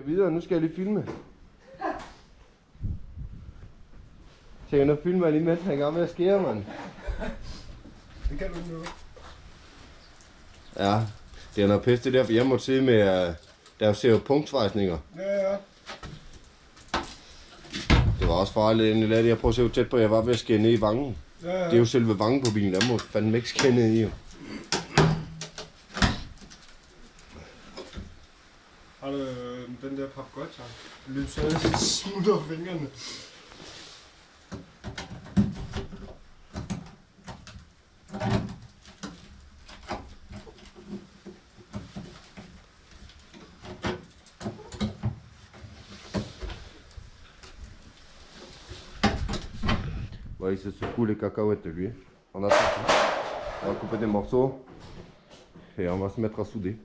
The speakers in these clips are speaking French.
videre, nu skal jeg lige filme. Tænker du filmer lige mens han er i gang med at skære, mand. Det kan du ikke nå. Ja, det er noget pisse det der, for jeg måtte se med, der ser jo punktsvejsninger. Ja. Det var også farligt inden det. Jeg prøver at se hvor tæt på, jeg var ved at skære ned i vangen. Ja. Det er jo selve vangen på bilen, der må fandme ikke skære ned i. Jo. Har du den der papgotcha? Løb så smutter fingrene. Ouais, il se secoue les cacahuètes lui. On a ça. On va couper des morceaux et on va se mettre à souder.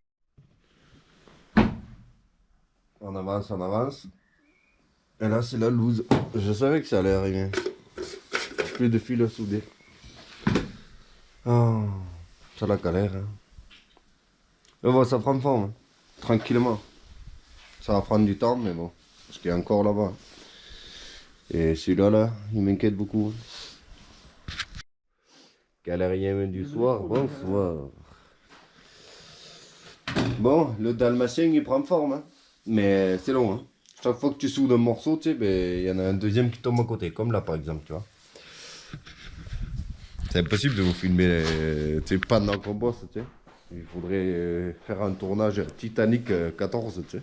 On avance, on avance. Et là c'est la loose. Je savais que ça allait arriver. Plus de fil à souder. Oh, c'est la galère. Hein. Mais bon, ça prend forme. Hein. Tranquillement. Ça va prendre du temps, mais bon. Parce qu'il y a encore là-bas. Et celui-là, là, il m'inquiète beaucoup. Galérien du soir, bonsoir. Bon, le dalmatien il prend forme, hein. Mais c'est long. Hein. Chaque fois que tu soudes un morceau, tu sais, ben, y en a un deuxième qui tombe à côté, comme là par exemple, tu vois. C'est impossible de vous filmer pendant qu'on bosse, tu sais. Il faudrait faire un tournage Titanic 14, tu sais.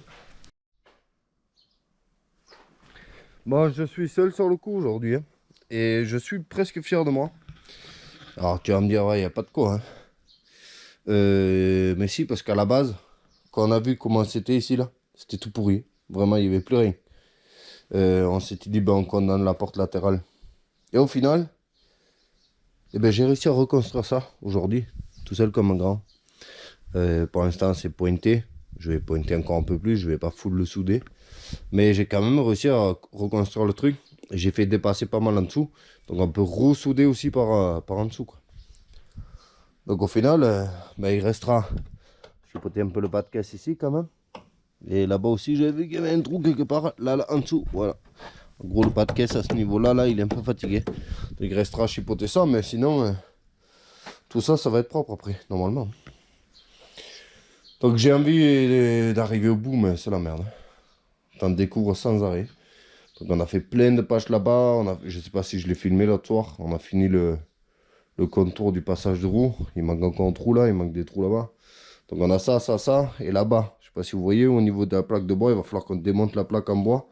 Bon, je suis seul sur le coup aujourd'hui, hein, et je suis presque fier de moi. Alors tu vas me dire, ouais, il n'y a pas de quoi. Hein. Mais si, parce qu'à la base, quand on a vu comment c'était ici, là, c'était tout pourri. Vraiment, il n'y avait plus rien. On s'était dit, ben, on condamne la porte latérale. Et au final, eh ben, j'ai réussi à reconstruire ça aujourd'hui, tout seul comme un grand. Pour l'instant, c'est pointé. Je vais pointer encore un peu plus, je vais pas full le souder. Mais j'ai quand même réussi à reconstruire le truc. J'ai fait dépasser pas mal en dessous. Donc on peut ressouder aussi par en dessous. Quoi. Donc au final, ben, il restera. Je vais poter un peu le bas de caisse ici quand même. Et là-bas aussi, j'ai vu qu'il y avait un trou quelque part. Là, en dessous. Voilà. En gros, le bas de caisse à ce niveau-là, là, il est un peu fatigué. Donc il restera chipoter ça. Mais sinon, tout ça, ça va être propre après, normalement. Donc j'ai envie d'arriver au bout, mais c'est la merde. T'en découvres sans arrêt. Donc on a fait plein de pages là-bas. Je sais pas si je l'ai filmé l'autre soir. On a fini le contour du passage de roue. Il manque encore un trou là, il manque des trous là-bas. Donc on a ça, ça, ça. Et là-bas, je sais pas si vous voyez, au niveau de la plaque de bois, il va falloir qu'on démonte la plaque en bois.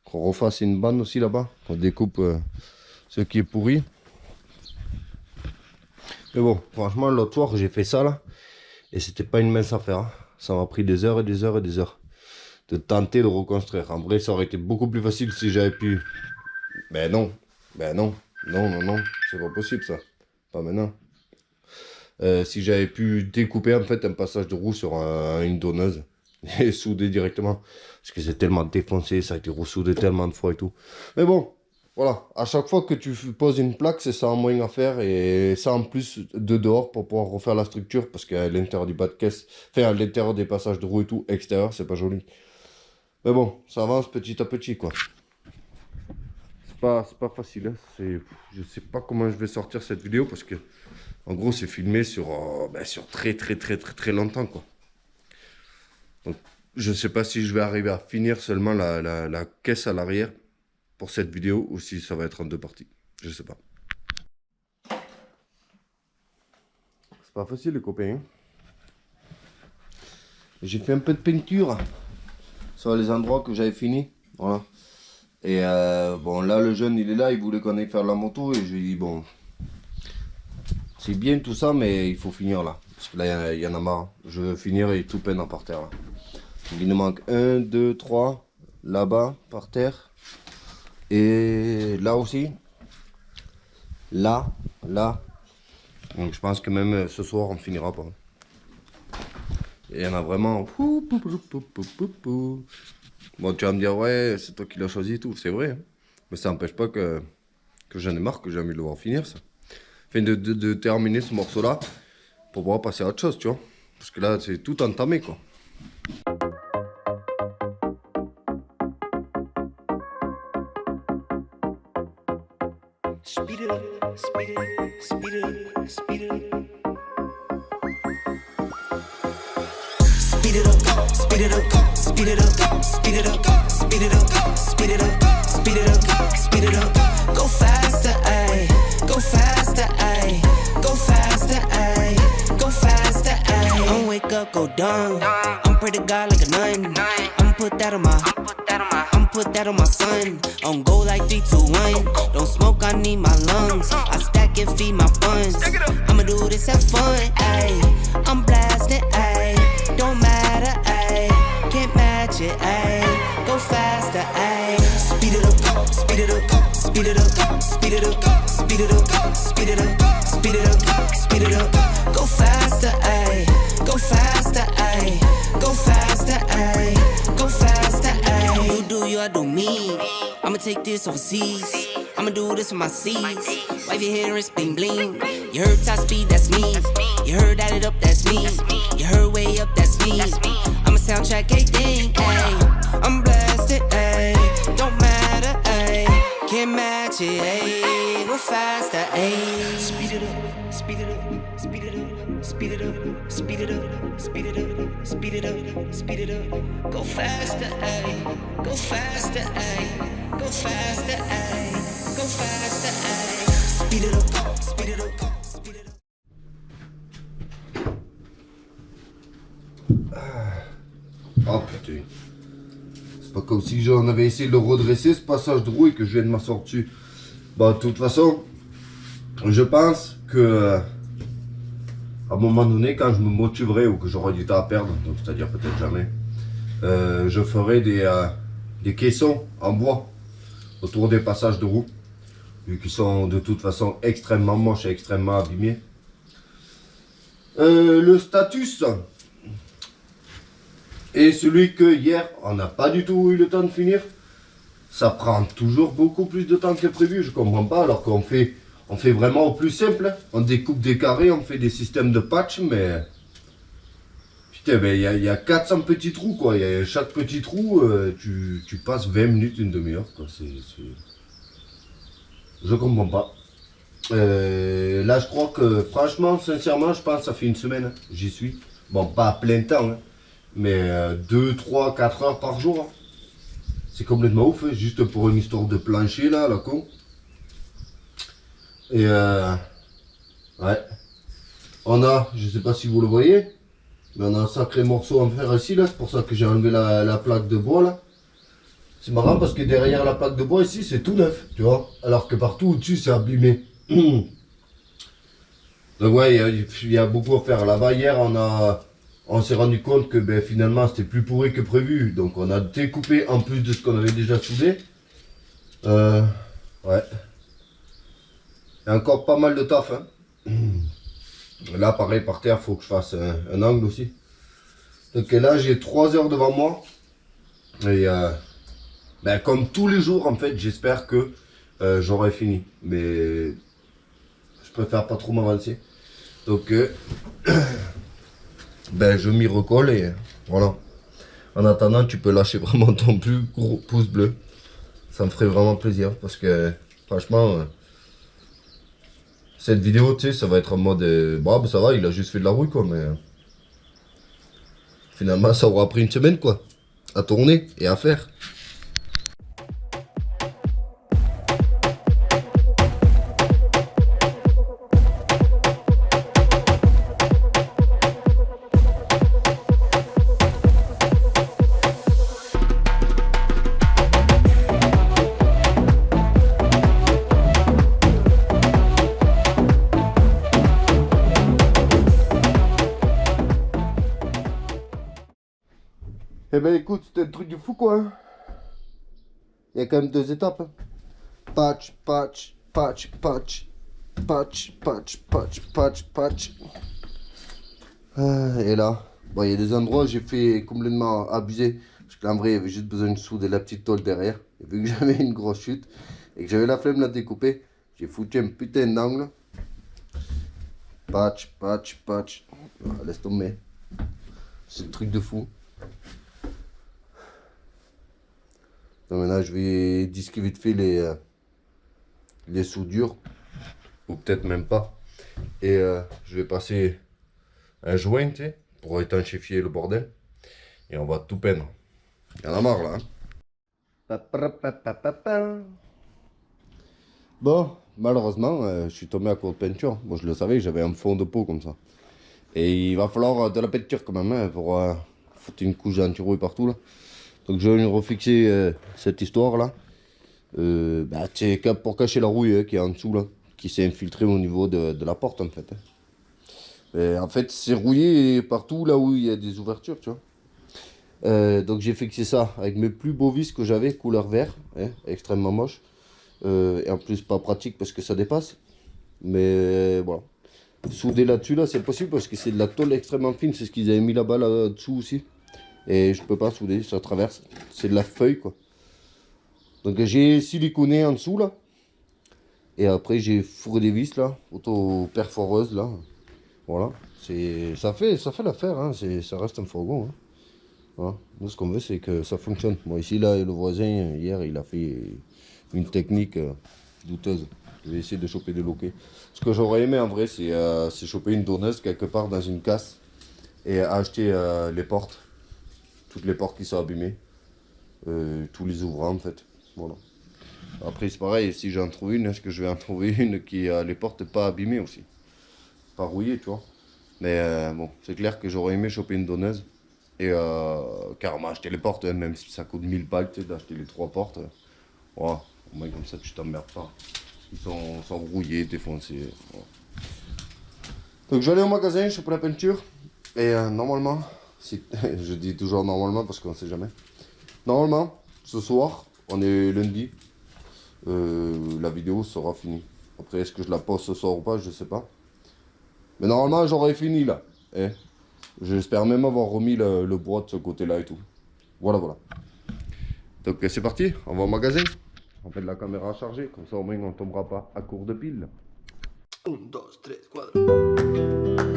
Qu'on refasse une bande aussi là-bas. Qu'on découpe ce qui est pourri. Mais bon, franchement, l'autre soir, j'ai fait ça là. Et c'était pas une mince affaire. Hein. Ça m'a pris des heures et des heures et des heures. De tenter de reconstruire. En vrai, ça aurait été beaucoup plus facile si j'avais pu... Ben non. Non, c'est pas possible ça. Pas maintenant. Si j'avais pu découper en fait un passage de roue sur une donneuse et souder directement. Parce que c'est tellement défoncé, ça a été ressoudé tellement de fois et tout. Mais bon, voilà. À chaque fois que tu poses une plaque, c'est ça en moins à faire. Et ça en plus de dehors pour pouvoir refaire la structure. Parce qu'à l'intérieur du bas de caisse, enfin à l'intérieur des passages de roue et tout, extérieur, c'est pas joli. Mais bon, ça avance petit à petit quoi. C'est pas facile. Hein. Je sais pas comment je vais sortir cette vidéo parce que en gros c'est filmé sur très longtemps quoi. Donc je sais pas si je vais arriver à finir seulement la caisse à l'arrière pour cette vidéo ou si ça va être en deux parties. Je sais pas. C'est pas facile les copains. Hein. J'ai fait un peu de peinture sur les endroits que j'avais fini. Voilà. Et bon là le jeune il est là, il voulait qu'on aille faire la moto et je lui ai dit bon c'est bien tout ça mais il faut finir là. Parce que là il y en a marre. Je veux finir et tout peindre par terre là. Il nous manque 1, 2, 3 là-bas par terre. Et là aussi. Là. Donc je pense que même ce soir on ne finira pas. Et il y en a vraiment. Bon, tu vas me dire, ouais, c'est toi qui l'as choisi et tout, c'est vrai. Hein. Mais ça n'empêche pas que j'en ai marre, que j'ai envie de le voir finir, ça. Enfin, de terminer ce morceau-là pour pouvoir passer à autre chose, tu vois. Parce que là, c'est tout entamé, quoi. Speed it up, speed it up, speed it up, speed it up. Speed it up, speed it up, speed it up, speed it up, speed it up, speed it up, speed it up, speed it up. Go faster, ayy, go faster, ayy, go faster, ayy, go faster, ayy. Don't wake up, go down. I'm pray to God like a nun. I'ma put that on my, put that on my son. On go like 3, 2, 1. Don't smoke, I need my lungs. I stack and feed my funds. I'ma do this, have fun, ayy. I'm blasting, ayy. Don't matter, ayy. Can't match it, ayy. Go faster, ayy. Speed it up, speed it up, speed it up, speed it up, speed it up, speed it up, speed it up, speed it up. Go faster, ayy. Go faster, ayy. Go faster, ayy. Go faster, ayy. You do you, I do me. I'ma take this overseas. I'ma do this for my seeds. Wipe your hair, wrist, bling bling. You heard top speed, that's me. You heard that it up, that's me. You heard way up, that's me. I'ma soundtrack everything, ayy. I'm blasted, ayy. Don't matter, ayy. Can't match it, ayy. Go faster, ayy. Speed it up, speed it up, speed it up, speed it up, speed it up, speed it up, speed it up, speed it up. Go faster, ayy. Go faster, ayy. Go faster, ayy. Go faster, ayy. Speed it up, speed it up, speed it up. Oh putain. C'est pas comme si j'en avais essayé de le redresser ce passage de roue et que je viens de m'asseoir dessus. Bon, de toute façon, je pense que à un moment donné, quand je me motiverai ou que j'aurai du temps à perdre, donc c'est-à-dire peut-être jamais, je ferai des caissons en bois autour des passages de roue, vu qu'ils sont de toute façon extrêmement moches et extrêmement abîmés. Le status et celui que hier on n'a pas du tout eu le temps de finir, ça prend toujours beaucoup plus de temps que prévu. Je comprends pas, alors qu'on fait vraiment au plus simple. On découpe des carrés, on fait des systèmes de patch, mais putain, ben il y a 400 petits trous quoi. Chaque petit trou, tu passes 20 minutes, une demi-heure quoi. Je comprends pas. Là je crois que franchement, sincèrement, je pense que ça fait une semaine, j'y suis. Bon, pas à plein temps, hein, mais 2, 3, 4 heures par jour. Hein. C'est complètement ouf, hein, juste pour une histoire de plancher là, la con. Et ouais. On a, je sais pas si vous le voyez, mais on a un sacré morceau en fer ici là, c'est pour ça que j'ai enlevé la plaque de bois là. C'est marrant parce que derrière la plaque de bois ici c'est tout neuf, tu vois, alors que partout au-dessus c'est abîmé. Donc ouais, il y a beaucoup à faire. Là-bas hier on s'est rendu compte que ben, finalement c'était plus pourri que prévu, donc on a découpé en plus de ce qu'on avait déjà soudé. Ouais. Il y a encore pas mal de taf. Hein. Là pareil par terre, faut que je fasse un angle aussi. Donc là j'ai 3 heures devant moi. Et ben, comme tous les jours en fait, j'espère que j'aurai fini. Mais je préfère pas trop m'avancer. Donc ben, je m'y recolle et voilà. En attendant, tu peux lâcher vraiment ton plus gros pouce bleu. Ça me ferait vraiment plaisir parce que franchement, cette vidéo, tu sais, ça va être en mode bah, ça va, il a juste fait de la rouille quoi, mais finalement, ça aura pris une semaine quoi, à tourner et à faire. Eh ben écoute, c'était un truc de fou quoi. Hein. Il y a quand même 2 étapes. Hein. Patch, patch, patch, patch, patch, patch, patch, patch, patch. Et là, bon, il y a des endroits où j'ai fait complètement abuser. Parce que en vrai, il y avait juste besoin de souder la petite tôle derrière. Et vu que j'avais une grosse chute et que j'avais la flemme de la découper, j'ai foutu un putain d'angle. Patch, patch, patch. Ah, laisse tomber. C'est un truc de fou. Donc maintenant je vais disquer vite fait les les soudures, ou peut-être même pas. Et je vais passer un joint, tu sais, pour étanchifier le bordel. Et on va tout peindre. Il y en a marre là. Hein. Bon, malheureusement, je suis tombé à court de peinture. Moi, je le savais, j'avais un fond de peau comme ça. Et il va falloir de la peinture quand même, hein, pour foutre une couche d'anti-rouille partout là. Donc je vais refixer cette histoire là. Bah, c'est pour cacher la rouille qui est en dessous là, qui s'est infiltrée au niveau de la porte en fait. Et en fait, c'est rouillé partout là où il y a des ouvertures, tu vois. Donc j'ai fixé ça avec mes plus beaux vis que j'avais, couleur vert, hein, extrêmement moche. Et en plus pas pratique parce que ça dépasse. Mais voilà. Souder là-dessus là, c'est possible parce que c'est de la tôle extrêmement fine, c'est ce qu'ils avaient mis là-bas là-dessous aussi. Et je peux pas souder, ça traverse. C'est de la feuille quoi. Donc j'ai siliconé en dessous là. Et après j'ai fourré des vis là, auto-perforeuses là. Voilà. Ça fait l'affaire, hein. Ça reste un fourgon. Hein. Voilà. Nous ce qu'on veut c'est que ça fonctionne. Bon ici là, le voisin hier il a fait une technique douteuse. Je vais essayer de choper des loquets. Ce que j'aurais aimé en vrai c'est choper une donneuse quelque part dans une casse. Et acheter les portes. Toutes les portes qui sont abîmées. Tous les ouvrants en fait. Voilà. Après c'est pareil, si j'en trouve une, est-ce que je vais en trouver une qui a les portes pas abîmées aussi, pas rouillées, tu vois. Mais bon, c'est clair que j'aurais aimé choper une donneuse et carrément acheter les portes, hein, même si ça coûte 1000 balles d'acheter les 3 portes. Voilà. Au moins comme ça tu t'emmerdes pas. Ils sont rouillés, défoncés. Voilà. Donc j'allais au magasin, je chope la peinture et normalement, je dis toujours normalement parce qu'on sait jamais. Normalement, ce soir, on est lundi, la vidéo sera finie. Après, est-ce que je la poste ce soir ou pas, je sais pas. Mais normalement, j'aurai fini là. Eh, j'espère même avoir remis le bois de ce côté-là et tout. Voilà, voilà. Donc c'est parti, on va au magasin. On fait de la caméra chargée, comme ça au moins on ne tombera pas à court de piles. 1, 2, 3, 4.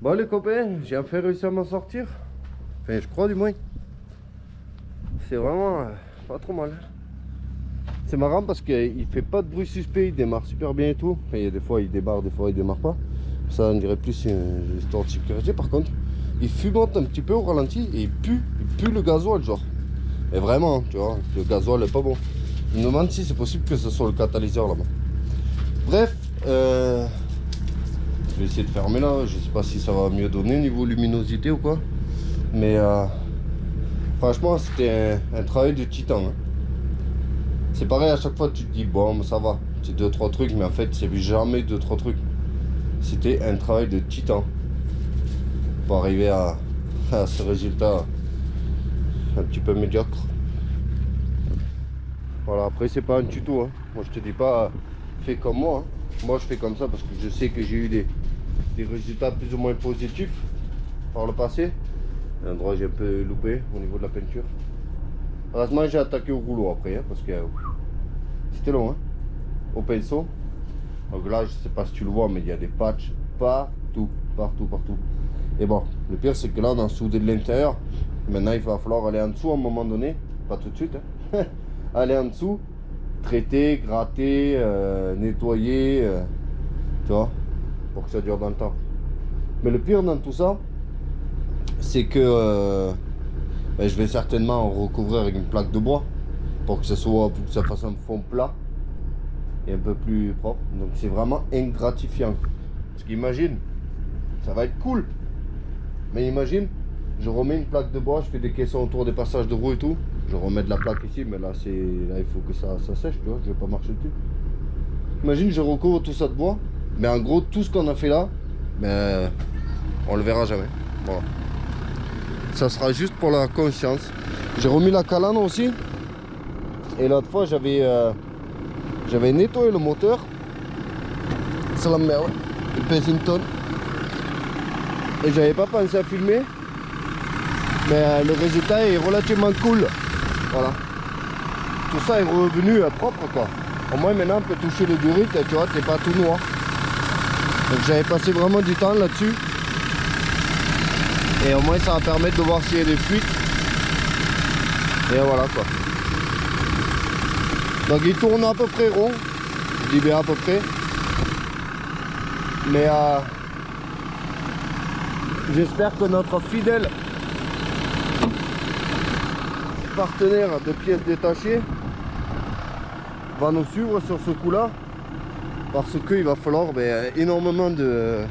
Bon les copains, j'ai enfin réussi à m'en sortir. Enfin je crois du moins. C'est vraiment pas trop mal. C'est marrant parce qu'il fait pas de bruit suspect, il démarre super bien et tout. Enfin, il y a des fois il démarre, des fois il démarre pas. Ça on dirait plus une histoire de sécurité par contre. il fumote un petit peu au ralenti et il pue le gasoil, genre. Et vraiment, tu vois, le gasoil est pas bon. Je me demande si c'est possible que ce soit le catalyseur là-bas. Bref, je vais essayer de fermer là. Je sais pas si ça va mieux donner niveau luminosité ou quoi. Mais franchement, c'était un travail de titan. Hein. C'est pareil, à chaque fois tu te dis, bon, ça va, c'est 2-3 trucs, mais en fait, c'est jamais 2-3 trucs. C'était un travail de titan pour arriver à ce résultat un petit peu médiocre. Voilà, après c'est pas un tuto, hein. Moi je te dis pas fais comme moi, hein. Moi je fais comme ça parce que je sais que j'ai eu des résultats plus ou moins positifs par le passé. L'endroit j'ai un peu loupé au niveau de la peinture. Heureusement j'ai attaqué au rouleau après, hein, parce que c'était long, hein, au pinceau. Donc là je sais pas si tu le vois, mais il y a des patchs partout. Et bon, le pire c'est que là on a soudé de l'intérieur. Maintenant il va falloir aller en dessous à un moment donné, pas tout de suite, hein. Aller en dessous, traiter, gratter, nettoyer, tu vois, pour que ça dure dans le temps. Mais le pire dans tout ça, c'est que ben, je vais certainement recouvrir avec une plaque de bois pour que ça fasse un fond plat et un peu plus propre. Donc c'est vraiment ingratifiant. Parce qu'imagine, ça va être cool, mais imagine, je remets une plaque de bois, je fais des caissons autour des passages de roues et tout. Je remets de la plaque ici, mais là il faut que ça sèche, tu vois, je vais pas marcher dessus. Imagine, je recouvre tout ça de bois, mais en gros, tout ce qu'on a fait là, ben, on le verra jamais. Voilà. Ça sera juste pour la conscience. J'ai remis la calane aussi. Et l'autre fois, j'avais nettoyé le moteur. C'est la merde, il pèse une tonne. Et j'avais pas pensé à filmer. Mais le résultat est relativement cool. Voilà. Tout ça est revenu propre, quoi. Au moins maintenant on peut toucher le durite, tu vois, t'es pas tout noir. Donc j'avais passé vraiment du temps là-dessus. Et au moins ça va permettre de voir s'il y a des fuites. Et voilà quoi. Donc il tourne à peu près rond. Je dis bien à peu près. Mais j'espère que notre fidèle partenaire de pièces détachées va nous suivre sur ce coup là, parce qu'il va falloir énormément de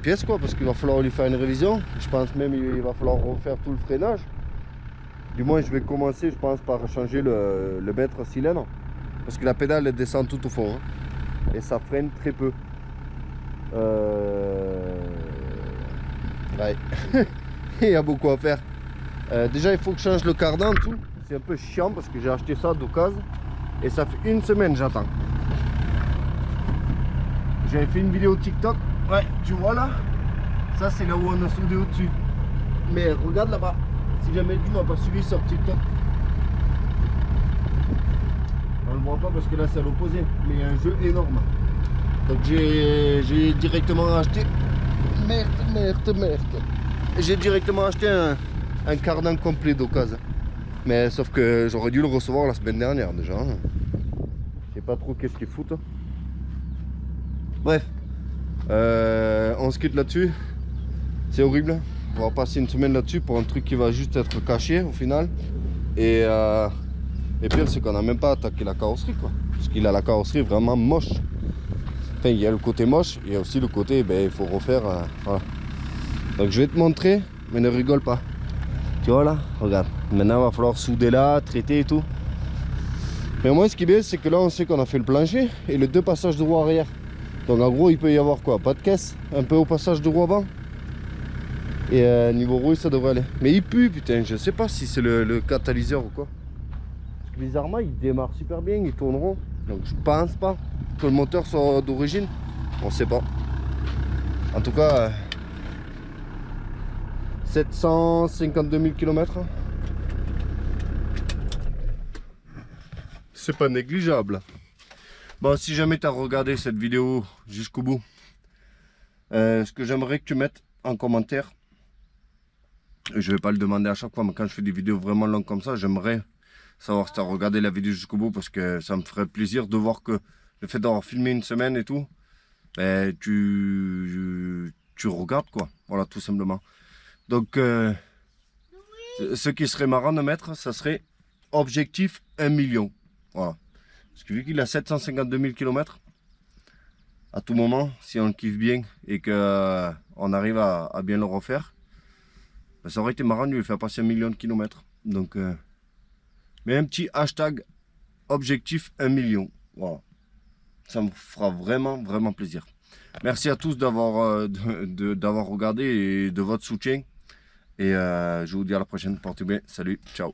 pièces, quoi, parce qu'il va falloir lui faire une révision. Je pense même il va falloir refaire tout le freinage. Du moins je vais commencer, je pense, par changer le maître cylindre, parce que la pédale elle descend tout au fond, hein, et ça freine très peu. Ouais. Il y a beaucoup à faire. Déjà il faut que je change le cardan, tout. C'est un peu chiant parce que j'ai acheté ça d'occasion et ça fait une semaine j'attends. J'avais fait une vidéo TikTok. Ouais, tu vois là, ça c'est là où on a soudé au dessus. Mais regarde là-bas, si jamais tu m'as pas suivi sur TikTok, on le voit pas parce que là c'est à l'opposé, mais il y a un jeu énorme. Donc j'ai directement acheté, merde, j'ai directement acheté un cardan complet d'occasion. Mais sauf que j'aurais dû le recevoir la semaine dernière déjà. Je sais pas trop qu'est-ce qu'ils foutent. Bref, on se quitte là-dessus. C'est horrible. On va passer une semaine là-dessus pour un truc qui va juste être caché au final. Et pire, c'est qu'on n'a même pas attaqué la carrosserie, quoi. Parce qu'il a la carrosserie vraiment moche. Enfin, il y a le côté moche, il y a aussi le côté, il faut refaire. Voilà. Donc je vais te montrer, mais ne rigole pas. Tu vois là, regarde. Maintenant, il va falloir souder là, traiter et tout. Mais au moins, ce qui est bien, c'est que là, on sait qu'on a fait le plancher et les deux passages de roue arrière. Donc en gros, il peut y avoir quoi? Pas de caisse, un peu au passage de roue avant. Et niveau rouille, ça devrait aller. Mais il pue, putain, je sais pas si c'est le catalyseur ou quoi. Parce que bizarrement, il démarre super bien, ils tourneront. Donc je pense pas que le moteur soit d'origine. On sait pas. En tout cas, 752 000 km. C'est pas négligeable. Bon, si jamais tu as regardé cette vidéo jusqu'au bout, ce que j'aimerais que tu mettes en commentaire, je vais pas le demander à chaque fois, mais quand je fais des vidéos vraiment longues comme ça, j'aimerais savoir si tu as regardé la vidéo jusqu'au bout, parce que ça me ferait plaisir de voir que le fait d'avoir filmé une semaine et tout, tu tu regardes quoi. Voilà, tout simplement. Donc, ce qui serait marrant de mettre, ça serait objectif 1 million. Voilà. Parce que vu qu'il a 752 000 km, à tout moment, si on le kiffe bien et qu'on arrive à bien le refaire, ben, ça aurait été marrant de lui faire passer 1 million de kilomètres. Donc, mais un petit hashtag objectif 1 million. Voilà. Ça me fera vraiment, vraiment plaisir. Merci à tous d'avoir regardé et de votre soutien. Et je vous dis à la prochaine. Portez bien. Salut. Ciao.